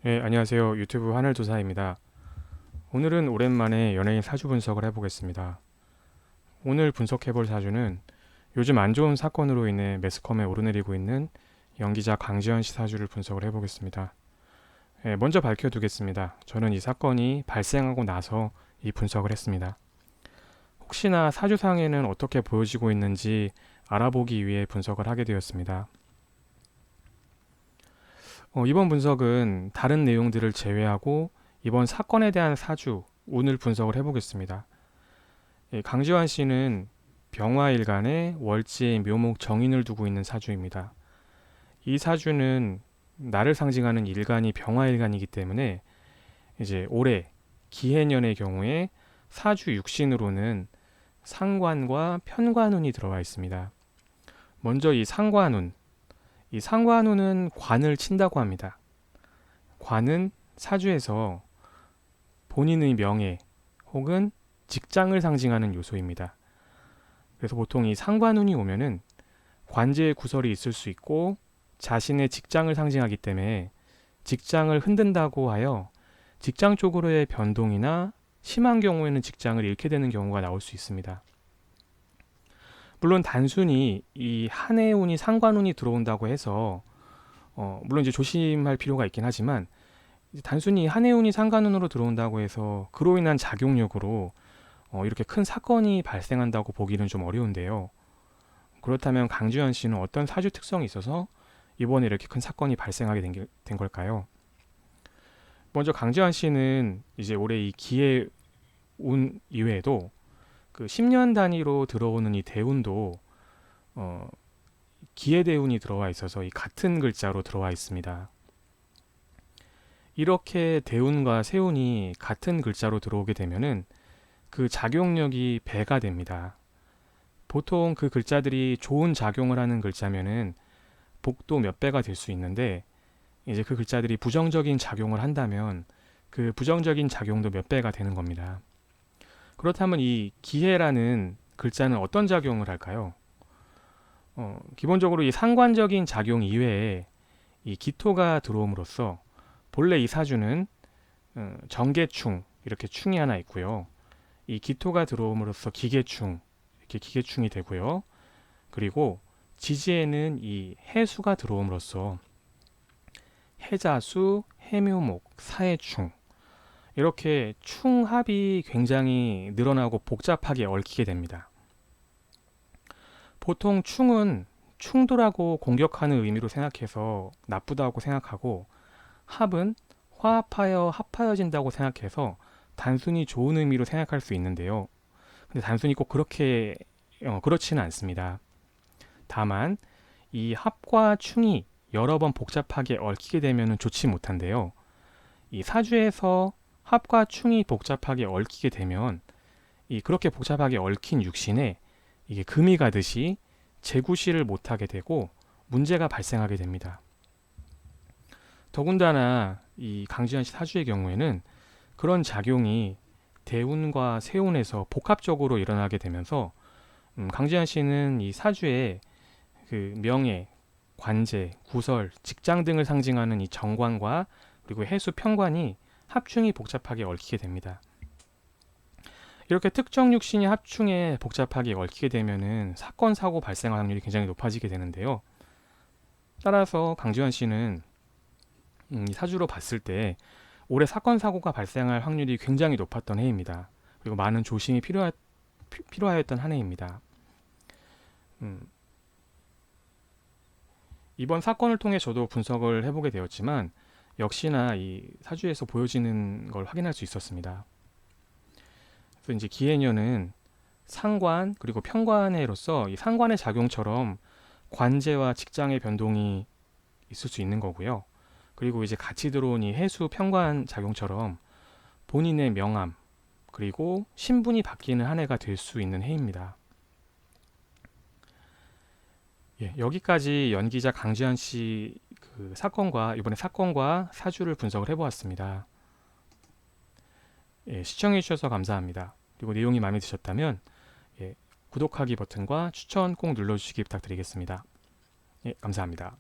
네, 안녕하세요. 유튜브 하늘도사입니다. 오늘은 오랜만에 연예인 사주 분석을 해보겠습니다. 오늘 분석해볼 사주는 요즘 안 좋은 사건으로 인해 매스컴에 오르내리고 있는 연기자 강지현 씨 사주를 분석을 해보겠습니다. 먼저 밝혀두겠습니다. 저는 이 사건이 발생하고 나서 이 분석을 했습니다. 혹시나 사주상에는 어떻게 보여지고 있는지 알아보기 위해 분석을 하게 되었습니다. 이번 분석은 다른 내용들을 제외하고 이번 사건에 대한 사주, 운을 분석을 해보겠습니다. 강지환 씨는 병화일간에 월지의 묘목 정인을 두고 있는 사주입니다. 이 사주는 나를 상징하는 일간이 병화일간이기 때문에 이제 올해 기해년의 경우에 사주 육신으로는 상관과 편관운이 들어와 있습니다. 먼저 이 상관운은 관을 친다고 합니다. 관은 사주에서 본인의 명예 혹은 직장을 상징하는 요소입니다. 그래서 보통 이 상관운이 오면은 관제의 구설이 있을 수 있고 자신의 직장을 상징하기 때문에 직장을 흔든다고 하여 직장 쪽으로의 변동이나 심한 경우에는 직장을 잃게 되는 경우가 나올 수 있습니다. 물론 단순히 이 한 해의 운이 상관운이 들어온다고 해서 물론 이제 조심할 필요가 있긴 하지만 단순히 한 해의 운이 상관운으로 들어온다고 해서 그로 인한 작용력으로 이렇게 큰 사건이 발생한다고 보기는 좀 어려운데요. 그렇다면 강주현 씨는 어떤 사주 특성이 있어서 이번에 이렇게 큰 사건이 발생하게 된 걸까요? 먼저 강주현 씨는 이제 올해 이 기해 운 이외에도 그 10년 단위로 들어오는 이 대운도 어, 기해 대운이 들어와 있어서 이 같은 글자로 들어와 있습니다. 이렇게 대운과 세운이 같은 글자로 들어오게 되면은 그 작용력이 배가 됩니다. 보통 그 글자들이 좋은 작용을 하는 글자면은 복도 몇 배가 될 수 있는데 이제 그 글자들이 부정적인 작용을 한다면 그 부정적인 작용도 몇 배가 되는 겁니다. 그렇다면 이 기해라는 글자는 어떤 작용을 할까요? 기본적으로 이 상관적인 작용 이외에 이 기토가 들어옴으로써 본래 이 사주는 정계충 이렇게 충이 하나 있고요. 이 기토가 들어옴으로써 기계충 이렇게 기계충이 되고요. 그리고 지지에는 이 해수가 들어옴으로써 해자수, 해묘목, 사해충 이렇게 충합이 굉장히 늘어나고 복잡하게 얽히게 됩니다. 보통 충은 충돌하고 공격하는 의미로 생각해서 나쁘다고 생각하고 합은 화합하여 합하여진다고 생각해서 단순히 좋은 의미로 생각할 수 있는데요. 근데 단순히 꼭 그렇게 그렇지는 않습니다. 다만 이 합과 충이 여러 번 복잡하게 얽히게 되면 좋지 못한데요. 이 사주에서 합과 충이 복잡하게 얽히게 되면 이 그렇게 복잡하게 얽힌 육신에 이게 금이 가듯이 재구시를 못하게 되고 문제가 발생하게 됩니다. 더군다나 이 강지현 씨 사주의 경우에는 그런 작용이 대운과 세운에서 복합적으로 일어나게 되면서 강지현 씨는 이 사주에 그 명예, 관제, 구설, 직장 등을 상징하는 이 정관과 그리고 해수 편관이 합충이 복잡하게 얽히게 됩니다. 이렇게 특정 육신이 합충에 복잡하게 얽히게 되면은 사건 사고 발생할 확률이 굉장히 높아지게 되는데요. 따라서 강지현 씨는 이 사주로 봤을 때 올해 사건 사고가 발생할 확률이 굉장히 높았던 해입니다. 그리고 많은 조심이 필요하였던 한 해입니다. 음, 이번 사건을 통해 저도 분석을 해보게 되었지만 역시나 이 사주에서 보여지는 걸 확인할 수 있었습니다. 그래서 이제 기해년은 상관 그리고 편관해로서 이 상관의 작용처럼 관제와 직장의 변동이 있을 수 있는 거고요. 그리고 이제 같이 들어온 이 해수 편관 작용처럼 본인의 명함 그리고 신분이 바뀌는 한 해가 될 수 있는 해입니다. 예, 여기까지 연기자 강지현 씨 그 사건과 이번에 사건과 사주를 분석을 해보았습니다. 예, 시청해 주셔서 감사합니다. 그리고 내용이 마음에 드셨다면 예, 구독하기 버튼과 추천 꼭 눌러주시기 부탁드리겠습니다. 예, 감사합니다.